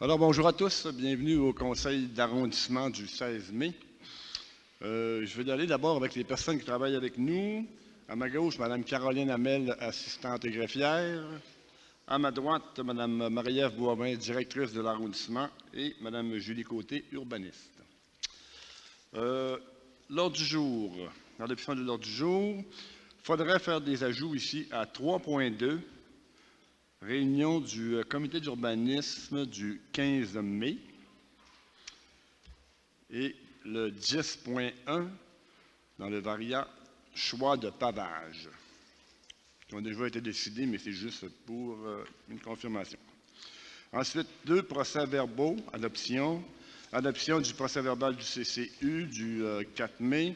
Alors, bonjour à tous. Bienvenue au conseil d'arrondissement du 16 mai. Je vais aller d'abord avec les personnes qui travaillent avec nous. À ma gauche, Mme Caroline Hamel, assistante greffière. À ma droite, Mme Marie-Ève Boivin, directrice de l'arrondissement. Et Mme Julie Côté, urbaniste. L'ordre du jour. L'adoption de l'ordre du jour. Il faudrait faire des ajouts ici à 3.2. Réunion du comité d'urbanisme du 15 mai et le 10.1 dans le variant choix de pavage, qui ont déjà été décidés, mais c'est juste pour une confirmation. Ensuite, 2 procès-verbaux, adoption. Adoption du procès-verbal du CCU du 4 mai.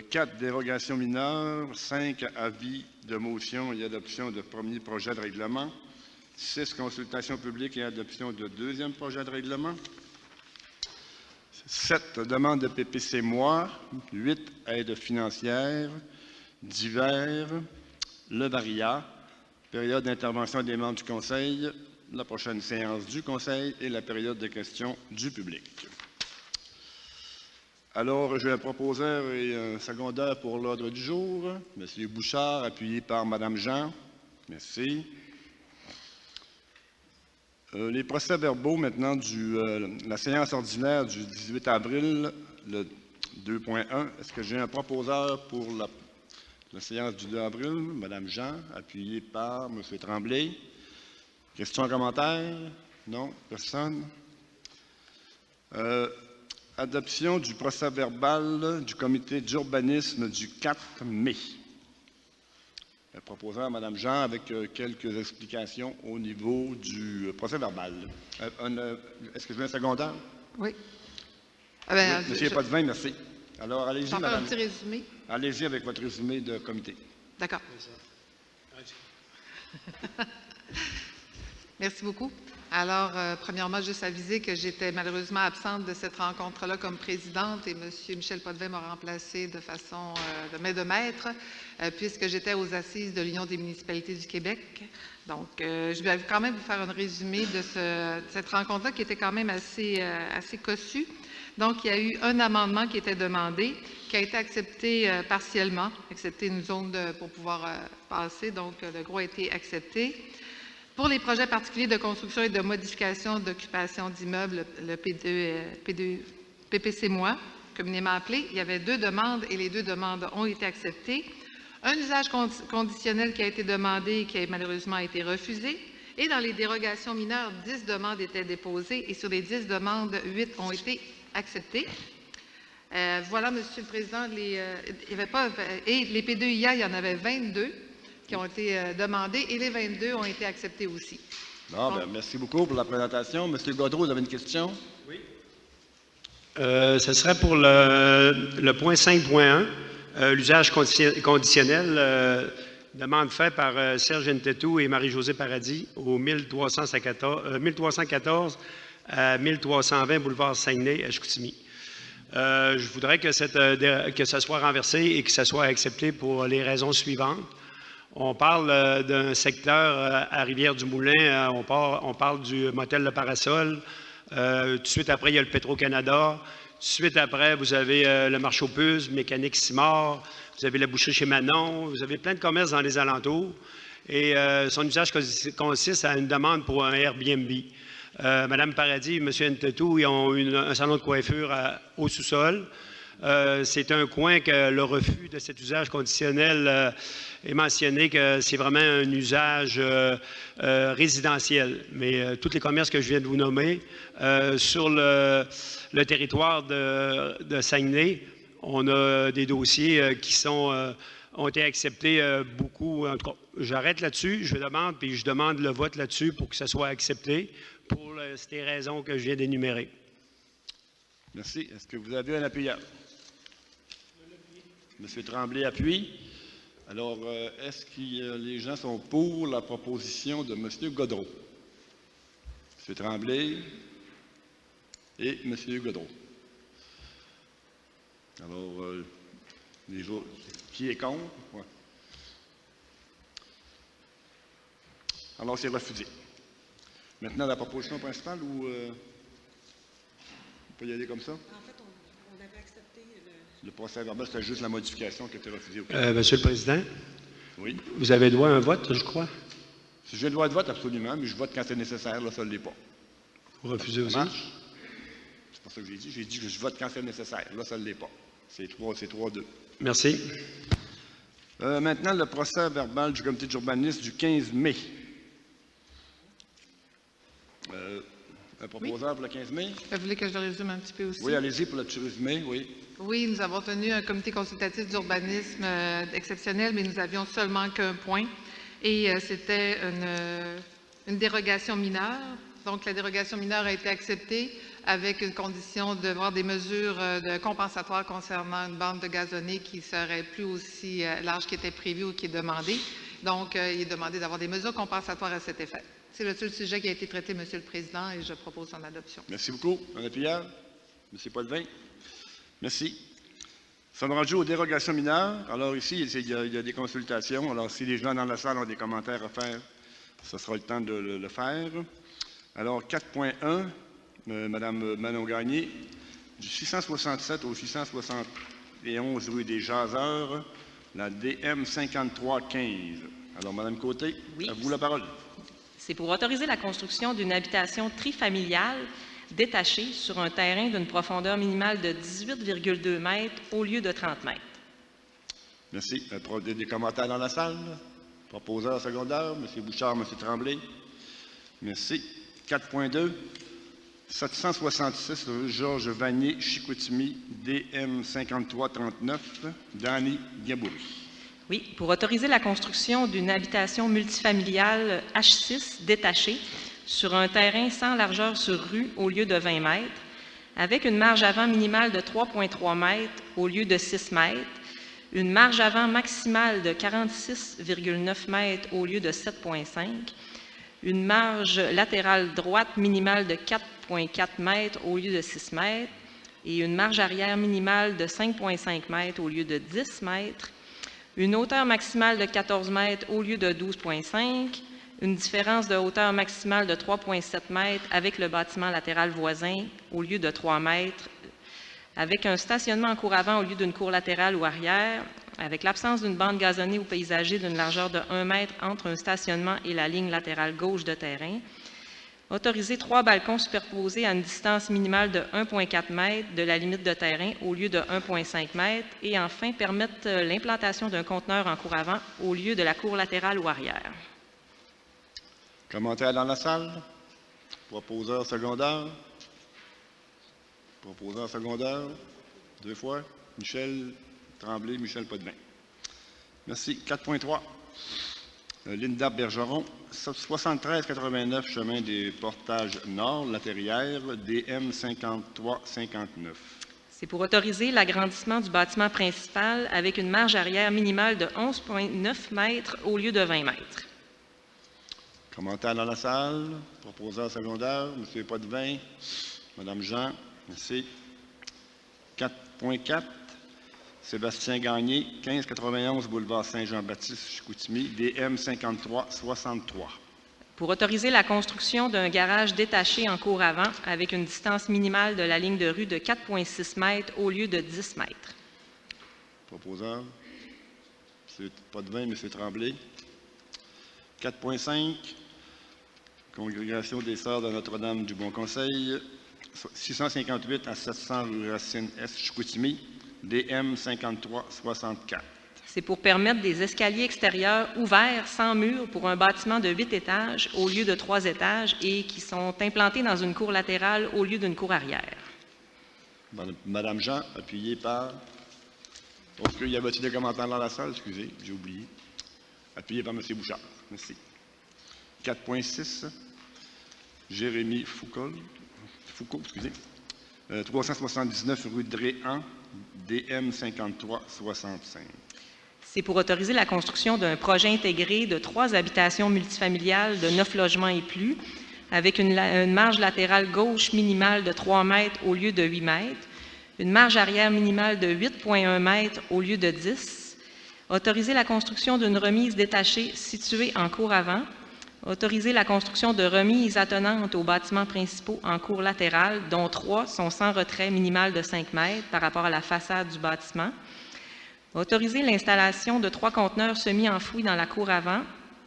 4 dérogations mineures, 5 avis de motion et adoption de premier projet de règlement, 6 consultations publiques et adoption de deuxième projet de règlement, 7 demandes de PPC mois, 8 aides financières, divers, le VARIA, période d'intervention des membres du Conseil, la prochaine séance du Conseil et la période de questions du public. Alors, je vais proposer un secondaire pour l'ordre du jour. M. Bouchard, appuyé par Mme Jean. Merci. Les procès-verbaux maintenant de la séance ordinaire du 18 avril, le 2.1. Est-ce que j'ai un proposeur pour la séance du 2 avril? Mme Jean, appuyée par M. Tremblay. Questions, commentaires? Non? Personne? Adoption du procès-verbal du comité d'urbanisme du 4 mai. Le proposeur, Mme Jean, avec quelques explications au niveau du procès-verbal. Est-ce que je veux un secondaire? Oui. Oui, Monsieur Potvin, merci. Alors, allez-y, Madame. Madame. Un petit résumé. Allez-y avec votre résumé de comité. D'accord. Merci beaucoup. Alors, premièrement, juste aviser que j'étais malheureusement absente de cette rencontre-là comme présidente et M. Michel Potvin m'a remplacée de façon de maître, puisque j'étais aux assises de l'Union des municipalités du Québec. Donc, je vais quand même vous faire un résumé de cette rencontre-là qui était quand même assez cossue. Donc, il y a eu un amendement qui était demandé, qui a été accepté partiellement, excepté une zone pour pouvoir passer. Donc, le gros a été accepté. Pour les projets particuliers de construction et de modification d'occupation d'immeubles, le PPC moi, communément appelé, il y avait 2 demandes et les 2 demandes ont été acceptées. Un usage conditionnel qui a été demandé et qui a malheureusement été refusé. Et dans les dérogations mineures, 10 demandes étaient déposées et sur les 10 demandes, 8 ont été acceptées. Voilà, Monsieur le Président, il y avait pas, et les P2IA, il y en avait 22 qui ont été demandés et les 22 ont été acceptés aussi. Bon, bien, merci beaucoup pour la présentation. Monsieur Gaudreau, vous avez une question? Oui. Ce serait pour le point 5.1, l'usage conditionnel, demande faite par Serge Ntetou et Marie-Josée Paradis au 1314 à 1320 boulevard Saguenay, à Chicoutimi. Je voudrais que ça soit renversé et que ça soit accepté pour les raisons suivantes. On parle d'un secteur à Rivière-du-Moulin, on parle du motel Le Parasol. Tout de suite après, il y a le Petro-Canada. Tout de suite après, vous avez le marché aux puces, Mécanique Simard. Vous avez la boucherie chez Manon. Vous avez plein de commerces dans les alentours. Et son usage consiste à une demande pour un Airbnb. Madame Paradis et M. Ntetou, ils ont un salon de coiffure au sous-sol. C'est un coin que le refus de cet usage conditionnel est mentionné que c'est vraiment un usage résidentiel. Mais tous les commerces que je viens de vous nommer, sur le territoire de Saguenay, on a des dossiers qui ont été acceptés beaucoup. En tout cas, j'arrête là-dessus, je demande le vote là-dessus pour que ça soit accepté pour ces raisons que je viens d'énumérer. Merci. Est-ce que vous avez un appuyant? M. Tremblay appuie. Alors, est-ce que les gens sont pour la proposition de M. Gaudreau? M. Tremblay et M. Gaudreau. Alors, qui est contre? Ouais. Alors, c'est refusé. Maintenant, la proposition principale ou on peut y aller comme ça? En fait, on avait accepté Le procès verbal, c'était juste la modification qui a été refusée. Monsieur le Président, Oui. vous avez droit à un vote, je crois. Si j'ai le droit de vote, absolument, mais je vote quand c'est nécessaire. Là, ça ne l'est pas. Vous refusez aussi? Ça marche? C'est pas ça que j'ai dit. J'ai dit que je vote quand c'est nécessaire. Là, ça ne l'est pas. C'est 3-2. Merci. Maintenant, le procès verbal du comité d'urbanisme du 15 mai. Un proposeur pour le 15 mai? Vous voulez que je le résume un petit peu aussi? Oui, allez-y pour le petit résumé, oui. Oui, nous avons tenu un comité consultatif d'urbanisme exceptionnel, mais nous avions seulement qu'un point. Et c'était une dérogation mineure. Donc, la dérogation mineure a été acceptée avec une condition de voir des mesures compensatoires concernant une bande de gazonnée qui serait plus aussi large qui était prévu ou qui est demandée. Donc, il est demandé d'avoir des mesures compensatoires à cet effet. C'est le seul sujet qui a été traité, Monsieur le Président, et je propose son adoption. Merci beaucoup. Mme Pillard? M. Potvin? Merci. Nous sommes rendus aux dérogations mineures. Alors ici, il y a des consultations. Alors si les gens dans la salle ont des commentaires à faire, ce sera le temps de le faire. Alors 4.1, Mme Manon Gagné, du 667 au 671 rue des Jaseurs, la DM 5315. Alors Mme Côté, Oui. à vous la parole. C'est pour autoriser la construction d'une habitation trifamiliale détachée sur un terrain d'une profondeur minimale de 18,2 mètres au lieu de 30 mètres. Merci. Des commentaires dans la salle? Proposeur secondaire, M. Bouchard, M. Tremblay. Merci. 4.2, 766 rue Georges Vanier, Chicoutimi, DM 5339, Danny Gabouri. Oui, pour autoriser la construction d'une habitation multifamiliale H6 détachée sur un terrain sans largeur sur rue au lieu de 20 mètres, avec une marge avant minimale de 3,3 mètres au lieu de 6 mètres, une marge avant maximale de 46,9 mètres au lieu de 7,5, une marge latérale droite minimale de 4,4 mètres au lieu de 6 mètres et une marge arrière minimale de 5,5 mètres au lieu de 10 mètres, une hauteur maximale de 14 mètres au lieu de 12,5, une différence de hauteur maximale de 3,7 mètres avec le bâtiment latéral voisin au lieu de 3 mètres, avec un stationnement en cour avant au lieu d'une cour latérale ou arrière, avec l'absence d'une bande gazonnée ou paysagée d'une largeur de 1 mètre entre un stationnement et la ligne latérale gauche de terrain, autoriser 3 balcons superposés à une distance minimale de 1,4 mètre de la limite de terrain au lieu de 1,5 mètre et enfin permettre l'implantation d'un conteneur en cour avant au lieu de la cour latérale ou arrière. Commentaires dans la salle? Proposeur secondaire? Proposeur secondaire? 2 fois? Michel Tremblay, Michel Potvin. Merci. 4.3. Linda Bergeron, 7389 chemin des Portages Nord, La Terrière, DM 5359. C'est pour autoriser l'agrandissement du bâtiment principal avec une marge arrière minimale de 11,9 mètres au lieu de 20 mètres. Commentaires dans la salle? Proposeur secondaire? M. Potvin? Mme Jean? Merci. 4.4. Sébastien Gagné, 1591 boulevard Saint-Jean-Baptiste, Chicoutimi, DM 5363. Pour autoriser la construction d'un garage détaché en cour avant avec une distance minimale de la ligne de rue de 4,6 mètres au lieu de 10 mètres. Proposeur? M. Potvin, M. Tremblay. 4.5. Congrégation des Sœurs de Notre-Dame du Bon Conseil, 658 à 700 rue Racine-Est, Chicoutimi, DM 5364. C'est pour permettre des escaliers extérieurs ouverts sans mur pour un bâtiment de 8 étages au lieu de 3 étages et qui sont implantés dans une cour latérale au lieu d'une cour arrière. Madame Jean, appuyée par... Est-ce qu'il y avait des commentaires dans la salle? Excusez, j'ai oublié. Appuyé par M. Bouchard. Merci. 4.6. Jérémy Foucault, excusez. 379 rue Dréhan, DM 5365. C'est pour autoriser la construction d'un projet intégré de 3 habitations multifamiliales de 9 logements et plus, avec une marge latérale gauche minimale de 3 mètres au lieu de 8 mètres, une marge arrière minimale de 8,1 mètres au lieu de 10, autoriser la construction d'une remise détachée située en cour avant, Autoriser la construction de remises attenantes aux bâtiments principaux en cour latérale, dont 3 sont sans retrait minimal de 5 mètres par rapport à la façade du bâtiment. Autoriser l'installation de 3 conteneurs semi-enfouis dans la cour avant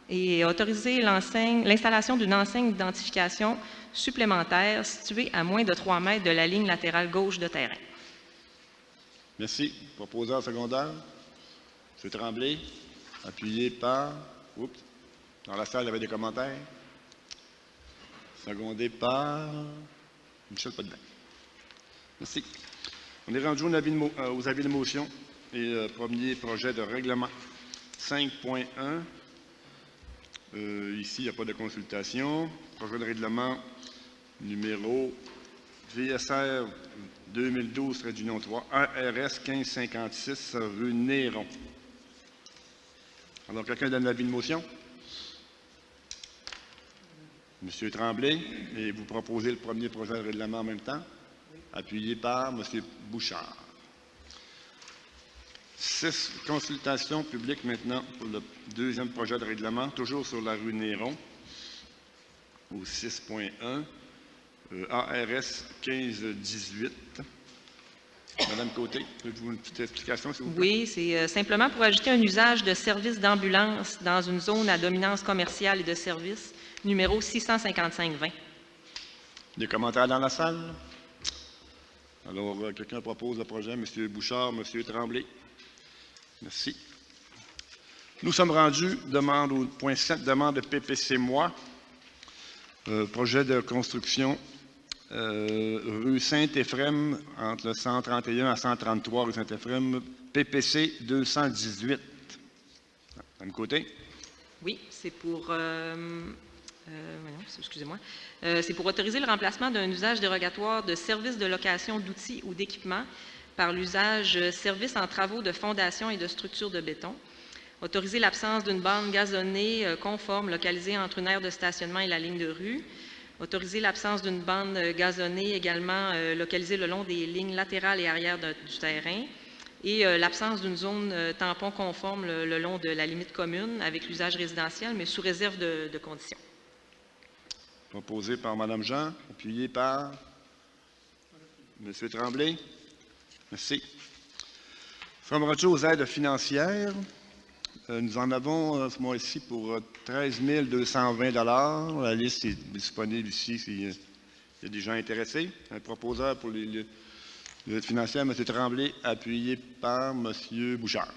et autoriser l'installation d'une enseigne d'identification supplémentaire située à moins de 3 mètres de la ligne latérale gauche de terrain. Merci. Proposeur secondaire. M. Tremblay, appuyé par... Oups. Dans la salle, il y avait des commentaires. Secondé par Michel Potvin. Merci. On est rendu aux avis de motion. Et premier projet de règlement 5.1. Ici, il n'y a pas de consultation. Projet de règlement numéro VSR 2012-3, ARS 1556, rue Néron. Alors, quelqu'un donne l'avis de motion? Monsieur Tremblay, et vous proposez le premier projet de règlement en même temps, appuyé par Monsieur Bouchard. 6 consultations publiques maintenant pour le deuxième projet de règlement, toujours sur la rue Néron, au 6.1, ARS 1518. Madame Côté, avez-vous une petite explication, s'il vous plaît? Oui, c'est simplement pour ajouter un usage de service d'ambulance dans une zone à dominance commerciale et de services, numéro 655-20. Des commentaires dans la salle? Alors, quelqu'un propose le projet, M. Bouchard, M. Tremblay. Merci. Nous sommes rendus, demande au point 7, demande de PPC Moi, projet de construction rue Saint-Éphrem, entre le 131 à 133 rue Saint-Éphrem, PPC 218. Madame Côté? Oui, c'est pour... excusez-moi. C'est pour autoriser le remplacement d'un usage dérogatoire de services de location d'outils ou d'équipements par l'usage service en travaux de fondation et de structures de béton. Autoriser l'absence d'une bande gazonnée conforme localisée entre une aire de stationnement et la ligne de rue. Autoriser l'absence d'une bande gazonnée également localisée le long des lignes latérales et arrière du terrain. Et l'absence d'une zone tampon conforme le long de la limite commune avec l'usage résidentiel, mais sous réserve de conditions. Proposé par Mme Jean, appuyé par M. Tremblay. Merci. Nous sommes rendus aux aides financières. Nous en avons ce mois-ci pour 13 220 $. La liste est disponible ici s'il y a des gens intéressés. Un proposeur pour les aides financières, M. Tremblay, appuyé par M. Bouchard.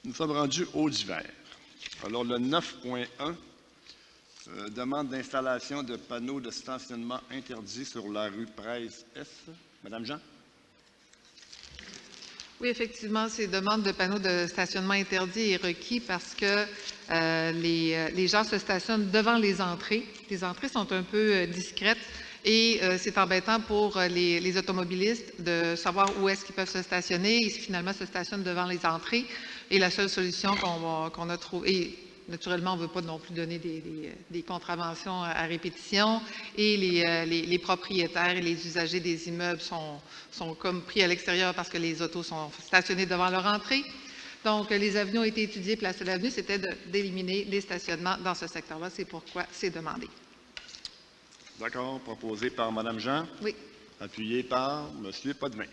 Nous sommes rendus au divers. Alors, le 9.1, demande d'installation de panneaux de stationnement interdits sur la rue Presse-S. Madame Jean? Oui, effectivement, ces demandes de panneaux de stationnement interdits est requis parce que les gens se stationnent devant les entrées. Les entrées sont un peu discrètes et c'est embêtant pour les automobilistes de savoir où est-ce qu'ils peuvent se stationner. Ils finalement se stationnent devant les entrées et la seule solution qu'on a trouvée, naturellement, on ne veut pas non plus donner des contraventions à répétition et les propriétaires et les usagers des immeubles sont comme pris à l'extérieur parce que les autos sont stationnées devant leur entrée. Donc, les avenues ont été étudiées. Place de l'avenue, c'était d'éliminer les stationnements dans ce secteur-là. C'est pourquoi c'est demandé. D'accord. Proposé par Mme Jean. Oui. Appuyé par M. Potvin.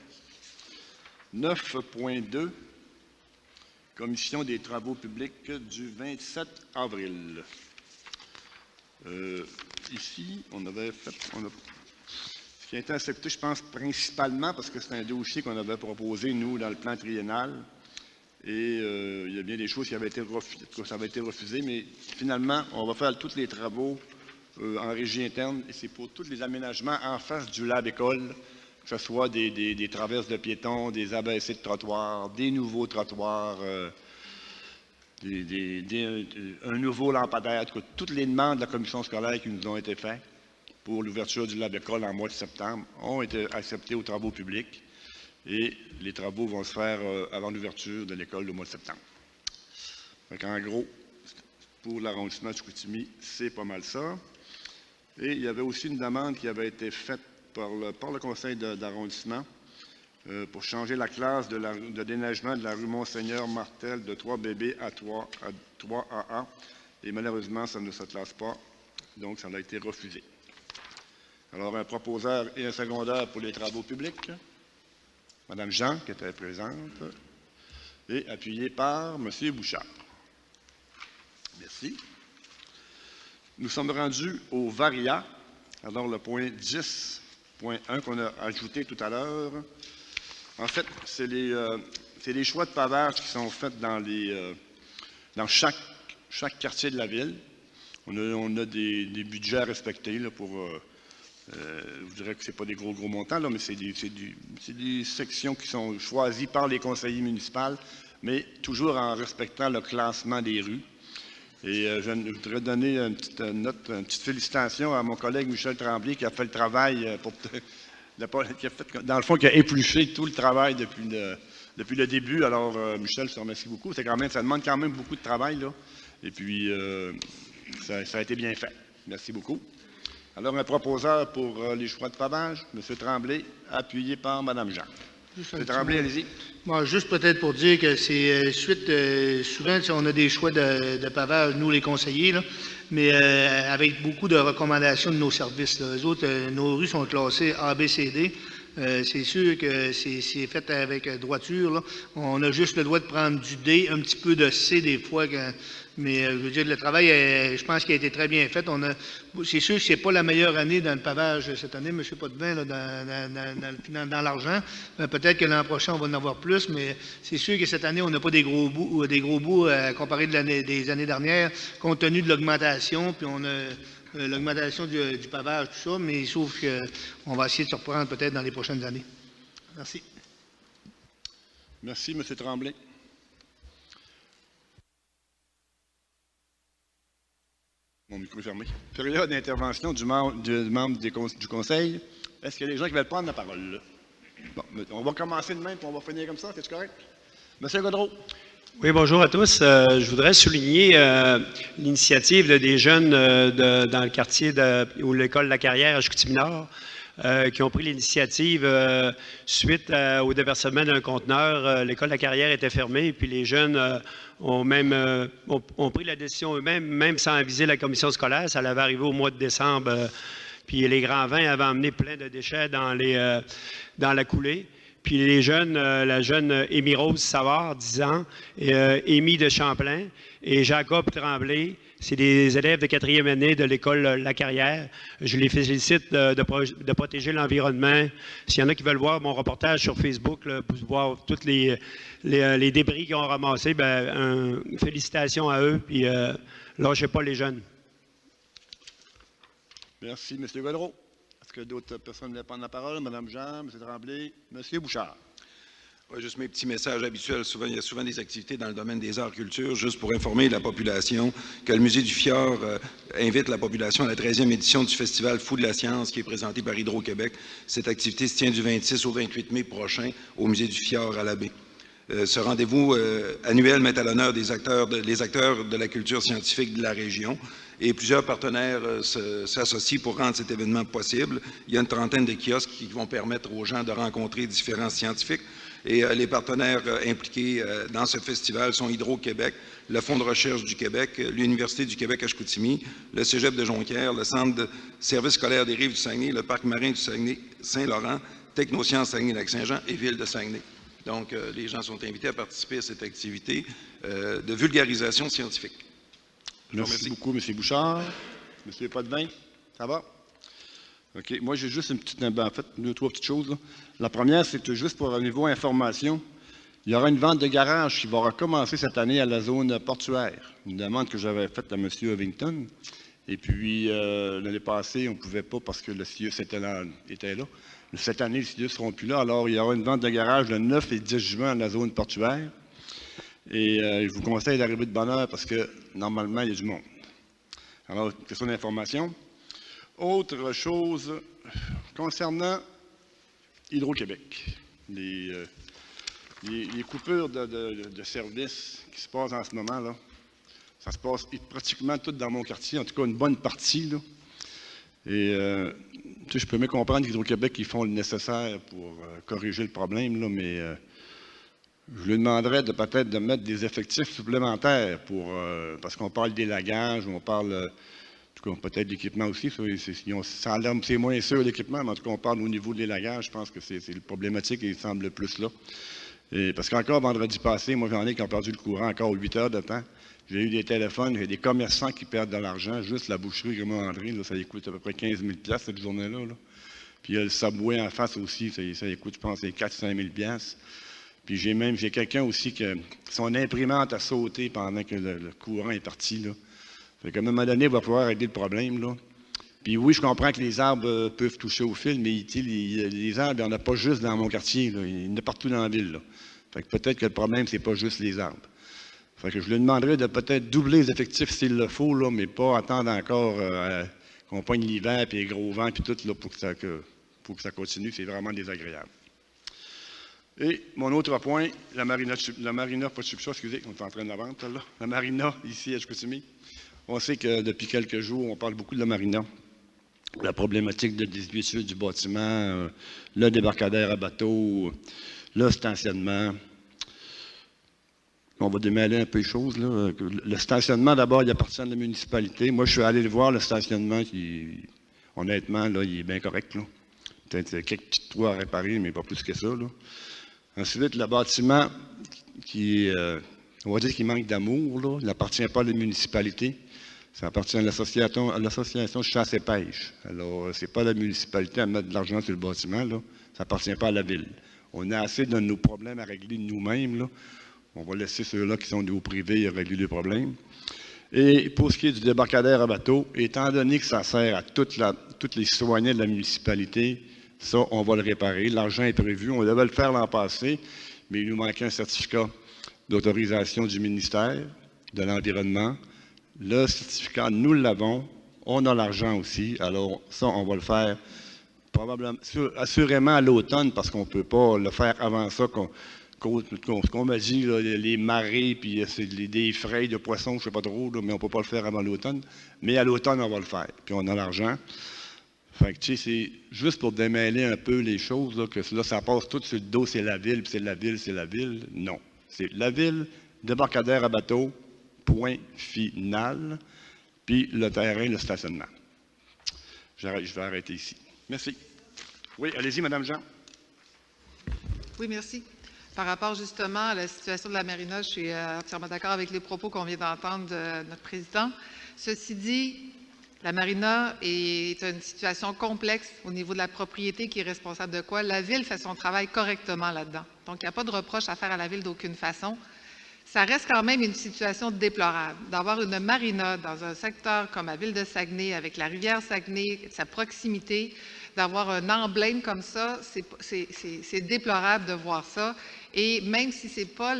9.2. Commission des travaux publics du 27 avril. Ici, on avait fait... ce qui a été accepté, je pense, principalement parce que c'est un dossier qu'on avait proposé, nous, dans le plan triennal. Et il y a bien des choses qui avaient été refusées, mais finalement, on va faire tous les travaux en régie interne, et c'est pour tous les aménagements en face du lab école, que ce soit des traverses de piétons, des abaissés de trottoirs, des nouveaux trottoirs, un nouveau lampadaire, en tout cas, toutes les demandes de la commission scolaire qui nous ont été faites pour l'ouverture du lab école en mois de septembre ont été acceptées aux travaux publics et les travaux vont se faire avant l'ouverture de l'école au mois de septembre. Donc, en gros, pour l'arrondissement de Chicoutimi, c'est pas mal ça. Et il y avait aussi une demande qui avait été faite par le conseil d'arrondissement pour changer la classe de déneigement de la rue Monseigneur-Martel de 3BB à 3AA. Et malheureusement, ça ne se classe pas, donc ça a été refusé. Alors, un proposeur et un secondaire pour les travaux publics. Mme Jean, qui était présente, et appuyé par M. Bouchard. Merci. Nous sommes rendus au VARIA, alors le point 10.1 qu'on a ajouté tout à l'heure. En fait, c'est les choix de pavage qui sont faits dans chaque quartier de la ville. On a des budgets à respecter là, pour... je dirais que ce n'est pas des gros montants, là, mais c'est des sections qui sont choisies par les conseillers municipaux, mais toujours en respectant le classement des rues. Et je voudrais donner une petite félicitation à mon collègue Michel Tremblay qui a fait le travail, dans le fond, qui a épluché tout le travail depuis le début. Alors, Michel, je te remercie beaucoup. Ça demande quand même beaucoup de travail, là. Et puis, ça a été bien fait. Merci beaucoup. Alors, un proposeur pour les choix de pavage, M. Tremblay, appuyé par Mme Jean. M. Tremblay, allez-y. Bon, juste peut-être pour dire que c'est souvent, on a des choix de pavage, nous les conseillers, là, mais avec beaucoup de recommandations de nos services. Là. Eux autres, nos rues sont classées A, B, C, D. C'est sûr que c'est fait avec droiture. Là. On a juste le droit de prendre du D, un petit peu de C des fois. Mais je veux dire, le travail, je pense qu'il a été très bien fait. C'est sûr que ce n'est pas la meilleure année dans le pavage cette année, M. Potvin, là, dans l'argent. Peut-être que l'an prochain, on va en avoir plus, mais c'est sûr que cette année, on n'a pas des gros bouts comparé des années dernières, compte tenu de l'augmentation. Puis on a l'augmentation du pavage, tout ça, mais sauf qu'on va essayer de se reprendre peut-être dans les prochaines années. Merci. Merci, M. Tremblay. Mon micro est fermé. Période d'intervention du membre du Conseil. Est-ce qu'il y a des gens qui veulent prendre la parole? Là? Bon, on va commencer de même, puis on va finir comme ça. C'est correct? M. Gaudreau. Oui, bonjour à tous. Je voudrais souligner l'initiative des jeunes dans le quartier ou l'école La Carrière à Chicoutimi-Nord qui ont pris l'initiative suite au déversement d'un conteneur. L'école La Carrière était fermée, puis les jeunes ont pris la décision eux-mêmes, même sans aviser la commission scolaire. Ça allait arriver au mois de décembre, puis les grands vins avaient emmené plein de déchets dans la coulée. Puis les jeunes, la jeune Émy Rose Savard, 10 ans, Émy de Champlain et Jacob Tremblay, c'est des élèves de 4e année de l'école La Carrière. Je les félicite de protéger l'environnement. S'il y en a qui veulent voir mon reportage sur Facebook, là, pour voir tous les débris qu'ils ont ramassés, félicitations à eux, puis lâchez pas les jeunes. Merci, M. Gaudreau. Est-ce que d'autres personnes veulent prendre la parole? Mme Jean, M. Tremblay, M. Bouchard. Oui, juste mes petits messages habituels. Il y a souvent des activités dans le domaine des arts culture, juste pour informer la population que le Musée du Fjord invite la population à la 13e édition du Festival Fou de la Science qui est présenté par Hydro-Québec. Cette activité se tient du 26 au 28 mai prochain au Musée du Fjord à la baie. Ce rendez-vous annuel met à l'honneur les acteurs de la culture scientifique de la région et plusieurs partenaires s'associent pour rendre cet événement possible. Il y a une trentaine de kiosques qui vont permettre aux gens de rencontrer différents scientifiques. Et les partenaires impliqués dans ce festival sont Hydro-Québec, le Fonds de recherche du Québec, l'Université du Québec à Chicoutimi, le Cégep de Jonquière, le Centre de service scolaire des Rives du Saguenay, le Parc marin du Saguenay-Saint-Laurent, Technosciences Saguenay-Lac-Saint-Jean et Ville de Saguenay. Donc, les gens sont invités à participer à cette activité de vulgarisation scientifique. Merci beaucoup, M. Bouchard. M. Potvin, ça va? OK. Moi, j'ai juste deux, trois petites choses. Là. La première, c'est juste pour un niveau information. Il y aura une vente de garage qui va recommencer cette année à la zone portuaire. Une demande que j'avais faite à M. Ovington. Et puis, l'année passée, on ne pouvait pas parce que le CIUS était là. Cette année, les CIUS ne seront plus là. Alors, il y aura une vente de garage le 9 et 10 juin à la zone portuaire. Et je vous conseille d'arriver de bonne heure parce que, normalement, il y a du monde. Alors, question d'information. Autre chose, concernant Hydro-Québec, les coupures de services qui se passent en ce moment, là, ça se passe pratiquement tout dans mon quartier, en tout cas une bonne partie. Là. Et Tu sais, je peux bien comprendre qu'Hydro-Québec, ils font le nécessaire pour corriger le problème, là, mais je lui demanderais peut-être de mettre des effectifs supplémentaires parce qu'on parle d'élagage, on parle, en tout cas, peut-être d'équipement aussi. C'est moins sûr l'équipement, mais en tout cas, on parle au niveau de l'élagage. Je pense que c'est le problématique et il semble le plus là. Et parce qu'encore vendredi passé, moi, j'en ai qui ont perdu le courant encore 8 heures de temps. J'ai eu des téléphones, j'ai des commerçants qui perdent de l'argent. Juste la boucherie Grémont-André, ça lui coûte à peu près 15 000 $ cette journée-là. Là. Puis il y a le Subway en face aussi, ça lui coûte, je pense, 4-5 000 $. Puis j'ai quelqu'un aussi que son imprimante a sauté pendant que le courant est parti. Là. Fait qu'à un moment donné, il va falloir régler le problème. Là. Puis oui, je comprends que les arbres peuvent toucher au fil, mais les arbres, il n'y en a pas juste dans mon quartier. Là. Il y en a partout dans la ville. Là. Fait que peut-être que le problème, c'est pas juste les arbres. Fait que je lui demanderais de peut-être doubler les effectifs s'il le faut, là, mais pas attendre encore qu'on pogne l'hiver, puis les gros vents, puis tout, là, pour que ça continue. C'est vraiment désagréable. Et mon autre point, la marina, pas de Chipcha, excusez, on est en train de la vendre, là. La marina, ici à Chicoutimi. On sait que depuis quelques jours, on parle beaucoup de la marina. La problématique de désuétude du bâtiment, le débarcadère à bateau, le stationnement. On va démêler un peu les choses. Là. Le stationnement, d'abord, il appartient à la municipalité. Moi, je suis allé le voir, le stationnement, honnêtement, là, il est bien correct. Là. Peut-être quelques petites trous à réparer, mais pas plus que ça. Là. Ensuite, le bâtiment, on va dire qu'il manque d'amour. Là. Il n'appartient pas à la municipalité. Ça appartient à l'association Chasse et Pêche. Alors, c'est pas la municipalité à mettre de l'argent sur le bâtiment. Là. Ça n'appartient pas à la ville. On a assez de nos problèmes à régler nous-mêmes. Là. On va laisser ceux-là qui sont au privé régler les problèmes. Et pour ce qui est du débarcadère à bateau, étant donné que ça sert à tous les citoyens de la municipalité, ça, on va le réparer. L'argent est prévu. On devait le faire l'an passé, mais il nous manquait un certificat d'autorisation du ministère de l'Environnement. Le certificat, nous l'avons. On a l'argent aussi. Alors, ça, on va le faire probablement, assurément à l'automne, parce qu'on ne peut pas le faire avant ça, qu'on m'a dit, là, les marées, puis c'est des frayes de poissons, je ne sais pas trop, là, mais on ne peut pas le faire avant l'automne. Mais à l'automne, on va le faire. Puis on a l'argent. Fait que, tu sais, c'est juste pour démêler un peu les choses, là, que là, ça passe tout sur le dos, c'est la ville, puis c'est la ville, c'est la ville. Non. C'est la ville, débarcadère à bateau, point final, puis le terrain, le stationnement. Je vais arrêter ici. Merci. Oui, allez-y, Mme Jean. Oui, merci. Par rapport justement à la situation de la marina, je suis entièrement d'accord avec les propos qu'on vient d'entendre de notre président. Ceci dit, la marina est une situation complexe au niveau de la propriété qui est responsable de quoi? La ville fait son travail correctement là-dedans. Donc, il n'y a pas de reproche à faire à la ville d'aucune façon. Ça reste quand même une situation déplorable d'avoir une marina dans un secteur comme la ville de Saguenay, avec la rivière Saguenay, sa proximité, d'avoir un emblème comme ça, c'est déplorable de voir ça. Et même si ce n'est pas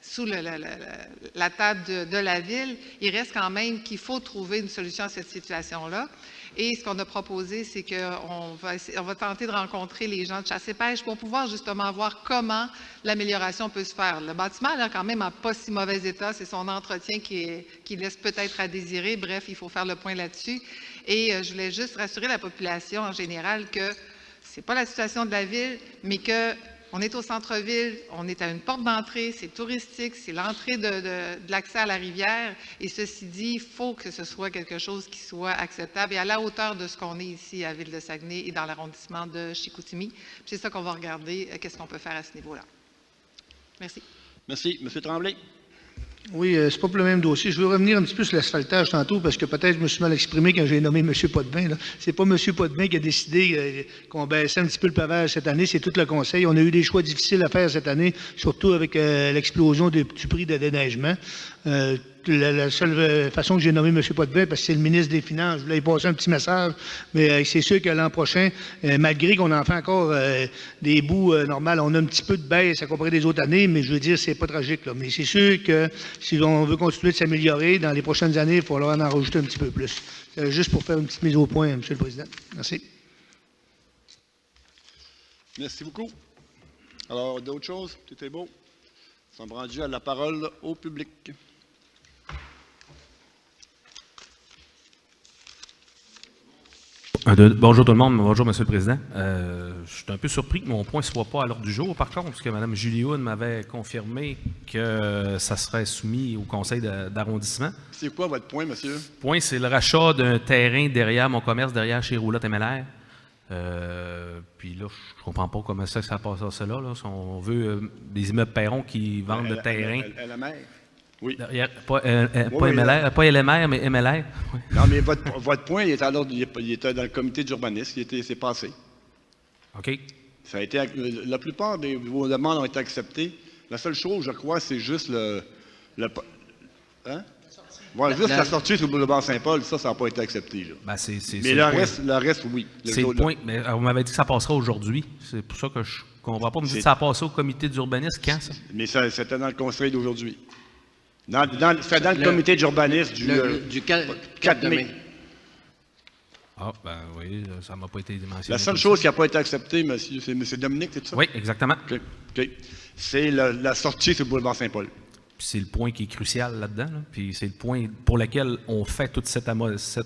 sous la table de la ville, il reste quand même qu'il faut trouver une solution à cette situation-là. Et ce qu'on a proposé, c'est qu'on va tenter de rencontrer les gens de Chasse et Pêche pour pouvoir justement voir comment l'amélioration peut se faire. Le bâtiment a l'air quand même en pas si mauvais état. C'est son entretien qui laisse peut-être à désirer. Bref, il faut faire le point là-dessus. Et je voulais juste rassurer la population en général que ce n'est pas la situation de la ville, mais qu'on est au centre-ville, on est à une porte d'entrée, c'est touristique, c'est l'entrée de l'accès à la rivière. Et ceci dit, il faut que ce soit quelque chose qui soit acceptable et à la hauteur de ce qu'on est ici à Ville de Saguenay et dans l'arrondissement de Chicoutimi. C'est ça qu'on va regarder, qu'est-ce qu'on peut faire à ce niveau-là. Merci. Merci. M. Tremblay. Oui, c'est pas pour le même dossier. Je veux revenir un petit peu sur l'asphaltage tantôt, parce que peut-être je me suis mal exprimé quand j'ai nommé M. Potvin. Ce n'est pas M. Potvin qui a décidé qu'on baissait un petit peu le pavage cette année, c'est tout le conseil. On a eu des choix difficiles à faire cette année, surtout avec l'explosion du prix de déneigement. La seule façon que j'ai nommé M. Potvin, parce que c'est le ministre des Finances, je voulais y passer un petit message, mais c'est sûr que l'an prochain, malgré qu'on en fait encore des bouts normaux, on a un petit peu de baisse à comparer des autres années, mais je veux dire, c'est pas tragique. Là. Mais c'est sûr que si on veut continuer de s'améliorer, dans les prochaines années, il va falloir en rajouter un petit peu plus. Juste pour faire une petite mise au point, M. le Président. Merci. Merci beaucoup. Alors, d'autres choses? Tout est beau? Nous sommes rendus à la parole au public. Bonjour tout le monde. Bonjour, M. le Président. Je suis un peu surpris que mon point ne soit pas à l'ordre du jour, par contre, parce que Mme Julie-Houd m'avait confirmé que ça serait soumis au conseil d'arrondissement. C'est quoi votre point, monsieur? Le point, c'est le rachat d'un terrain derrière mon commerce, derrière chez Roulotte MLR. Puis là, je comprends pas comment ça passe à cela. Là. Si on veut des immeubles Perron qui vendent le terrain. La mer? Oui. Derrière, pas Oui, MLR, pas LMR, mais MLR. Oui. Non, mais votre point, il était dans le comité d'urbanisme, c'est passé. OK. Ça a été, la plupart de vos demandes ont été acceptées. La seule chose, je crois, c'est juste hein? Voilà, juste la sortie sur le boulevard Saint-Paul, ça n'a pas été accepté. Là. Ben, mais le reste, oui. C'est le point. Mais on m'avait dit que ça passera aujourd'hui. C'est pour ça que je ne comprends pas. On me dit que ça a passé au comité d'urbanisme. Quand, ça? Mais c'était dans le conseil d'aujourd'hui. C'était dans le comité d'urbanisme du 4 mai. Ah, ben oui, ça ne m'a pas été mentionné. La seule chose qui n'a pas été acceptée, monsieur, c'est M. Dominique, c'est ça? Oui, exactement. OK. C'est la sortie sur le boulevard Saint-Paul. Puis c'est le point qui est crucial là-dedans. Là. Puis c'est le point pour lequel on fait toute cette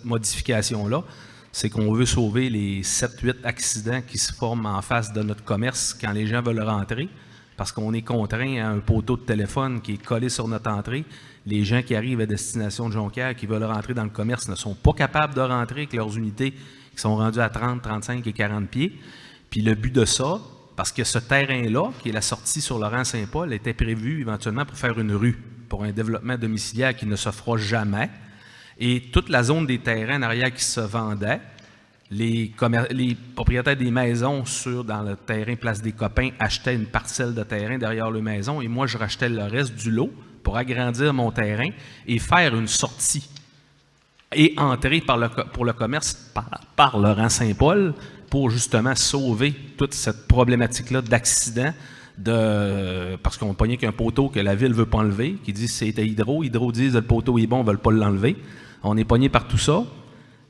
modification-là. C'est qu'on veut sauver les 7-8 accidents qui se forment en face de notre commerce quand les gens veulent rentrer. Parce qu'on est contraint à un poteau de téléphone qui est collé sur notre entrée. Les gens qui arrivent à destination de Jonquière, qui veulent rentrer dans le commerce, ne sont pas capables de rentrer avec leurs unités qui sont rendues à 30, 35 et 40 pieds. Puis le but de ça, parce que ce terrain-là, qui est la sortie sur Laurent-Saint-Paul, était prévu éventuellement pour faire une rue, pour un développement domiciliaire qui ne se fera jamais. Et toute la zone des terrains en arrière qui se vendait, les propriétaires des maisons dans le terrain Place des Copains achetaient une parcelle de terrain derrière leur maison et moi, je rachetais le reste du lot pour agrandir mon terrain et faire une sortie et entrer pour le commerce par Laurent-Saint-Paul pour justement sauver toute cette problématique-là d'accident parce qu'on pognait qu'un poteau que la ville ne veut pas enlever, qui dit c'était Hydro disent le poteau est bon, on ne veut pas l'enlever. On est pogné par tout ça.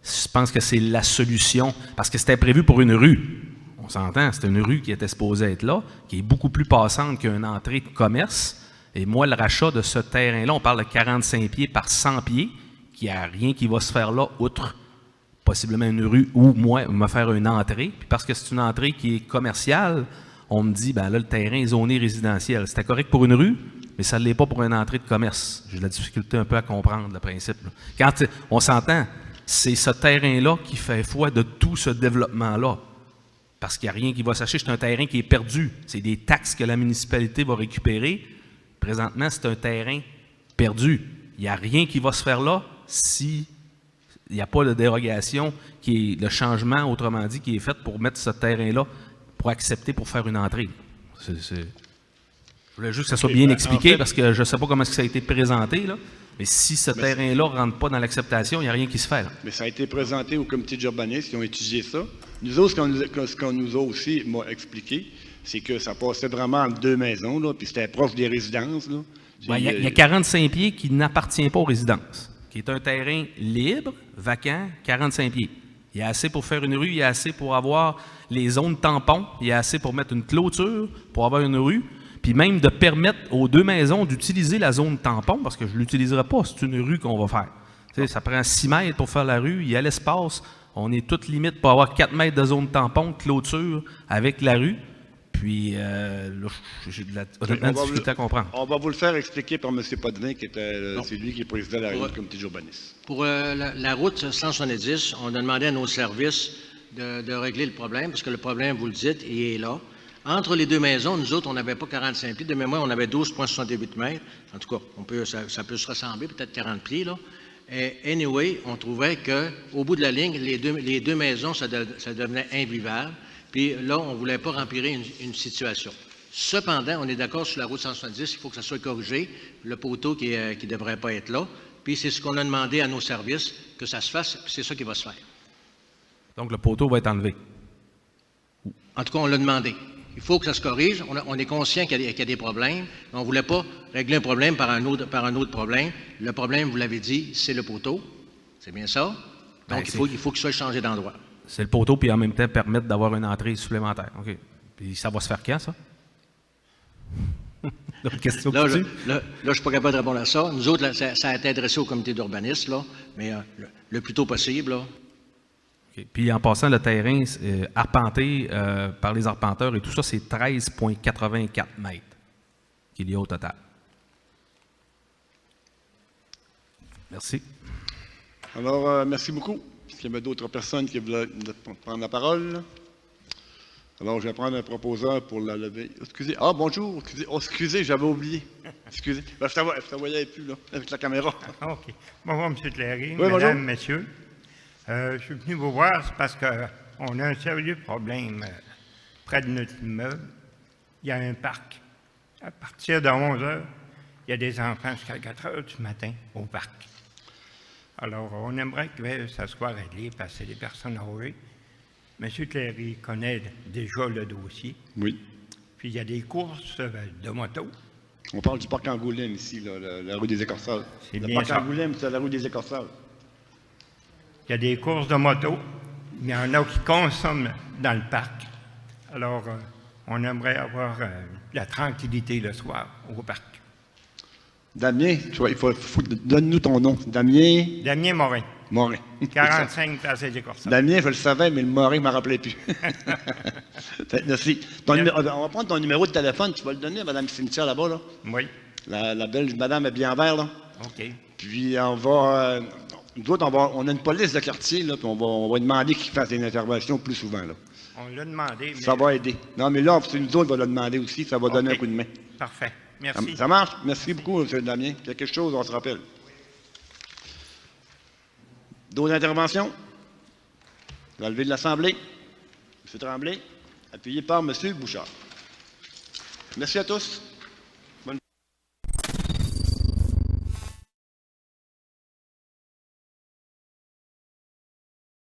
Je pense que c'est la solution, parce que c'était prévu pour une rue. On s'entend, c'était une rue qui était supposée être là, qui est beaucoup plus passante qu'une entrée de commerce. Et moi, le rachat de ce terrain-là, on parle de 45 pieds par 100 pieds, qu'il n'y a rien qui va se faire là, outre possiblement une rue ou moi, me faire une entrée. Puis parce que c'est une entrée qui est commerciale, on me dit, ben là, le terrain est zoné résidentiel. C'était correct pour une rue, mais ça ne l'est pas pour une entrée de commerce. J'ai de la difficulté un peu à comprendre le principe. Là. Quand on s'entend, c'est ce terrain-là qui fait foi de tout ce développement-là. Parce qu'il n'y a rien qui va s'acheter. C'est un terrain qui est perdu. C'est des taxes que la municipalité va récupérer. Présentement, c'est un terrain perdu. Il n'y a rien qui va se faire là s'il n'y a pas de dérogation, qui est le changement, autrement dit, qui est fait pour mettre ce terrain-là, pour accepter, pour faire une entrée. Je voulais juste que ça soit bien expliqué, en fait, parce que je ne sais pas comment ça a été présenté, là. Mais si ce terrain-là ne rentre pas dans l'acceptation, il n'y a rien qui se fait. Là. Mais ça a été présenté au comité d'urbanisme, ils ont étudié ça. Nous autres, ce qu'on nous a aussi expliqué, c'est que ça passait vraiment entre deux maisons, là, puis c'était proche des résidences. Là. Ben, il y a 45 pieds qui n'appartient pas aux résidences, qui est un terrain libre, vacant, 45 pieds. Il y a assez pour faire une rue, il y a assez pour avoir les zones tampons, il y a assez pour mettre une clôture, pour avoir une rue, puis même de permettre aux deux maisons d'utiliser la zone tampon, parce que je ne l'utiliserai pas, c'est une rue qu'on va faire. Tu sais, ça prend 6 mètres pour faire la rue, il y a l'espace, on est toute limite pour avoir 4 mètres de zone tampon, clôture avec la rue. Puis, là, j'ai de la difficulté à comprendre. On va vous le faire expliquer par M. Potvin, c'est lui qui est président de la comité d'urbanisme. Pour la route 170, on a demandé à nos services de régler le problème, parce que le problème, vous le dites, il est là. Entre les deux maisons, nous autres, on n'avait pas 45 pieds. De mémoire, on avait 12,68 mètres. En tout cas, ça peut se ressembler, peut-être 40 pieds, là. Et anyway, on trouvait qu'au bout de la ligne, les deux maisons, ça devenait invivable. Puis là, on ne voulait pas remplir une situation. Cependant, on est d'accord sur la route 170, il faut que ça soit corrigé, le poteau qui ne devrait pas être là. Puis c'est ce qu'on a demandé à nos services, que ça se fasse, puis c'est ça qui va se faire. Donc le poteau va être enlevé? En tout cas, on l'a demandé. Il faut que ça se corrige. On est conscient qu'il y a des problèmes, mais on ne voulait pas régler un problème par un autre problème. Le problème, vous l'avez dit, c'est le poteau. C'est bien ça? Donc, il faut qu'il soit changé d'endroit. C'est le poteau, puis en même temps permettre d'avoir une entrée supplémentaire. OK. Puis ça va se faire quand, ça? D'autres questions là, je ne suis pas capable de répondre à ça. Nous autres, là, ça a été adressé au comité d'urbanisme, là, mais le plus tôt possible. Là. OK. Puis en passant, le terrain arpenté par les arpenteurs et tout ça, c'est 13,84 mètres qu'il y a au total. Merci. Alors, merci beaucoup. Est-ce qu'il y avait d'autres personnes qui voulaient prendre la parole? Alors, je vais prendre un proposeur pour la lever. Excusez. Ah, bonjour. Excusez, excusez, j'avais oublié. Excusez. Ben, je ne te voyais plus, là, avec la caméra. OK. Bonjour, M. Cléry. Oui, Mesdames, bonjour. Messieurs. Je suis venu vous voir c'est parce qu'on a un sérieux problème près de notre immeuble. Il y a un parc. À partir de 11 heures, il y a des enfants jusqu'à 4 heures du matin au parc. Alors, on aimerait que ça soit réglé parce que c'est des personnes âgées. M. Cléry connaît déjà le dossier. Oui. Puis, il y a des courses de moto. On parle du parc Angoulême ici, là, la rue des Écorçeurs. C'est Le bien parc ça. Angoulême, c'est la rue des Écorçeurs. Il y a des courses de moto. Il y en a qui consomment dans le parc. Alors, on aimerait avoir la tranquillité le soir au parc. Damien, tu vois, donne-nous ton nom. Damien Damien Morin, Morin. 45 Place des Écorçeurs. Damien, je le savais, mais le Morin ne me rappelait plus. Merci. On va prendre ton numéro de téléphone, tu vas le donner à Mme Cynthia là-bas, là. Oui, La belle madame habillée en vert, là. OK. Puis on va. Nous autres, on a une police de quartier, là, puis on va demander qu'il fasse des interventions plus souvent, là. On l'a demandé, mais... Ça va aider. Non, mais là, c'est nous autres qui va le demander aussi, ça va donner OK. un coup de main. Parfait. Merci. Ça marche? Merci beaucoup, M. Damien. Il y a quelque chose, on se rappelle. D'autres interventions? La levée de l'Assemblée. M. Tremblay, appuyé par M. Bouchard. Merci à tous.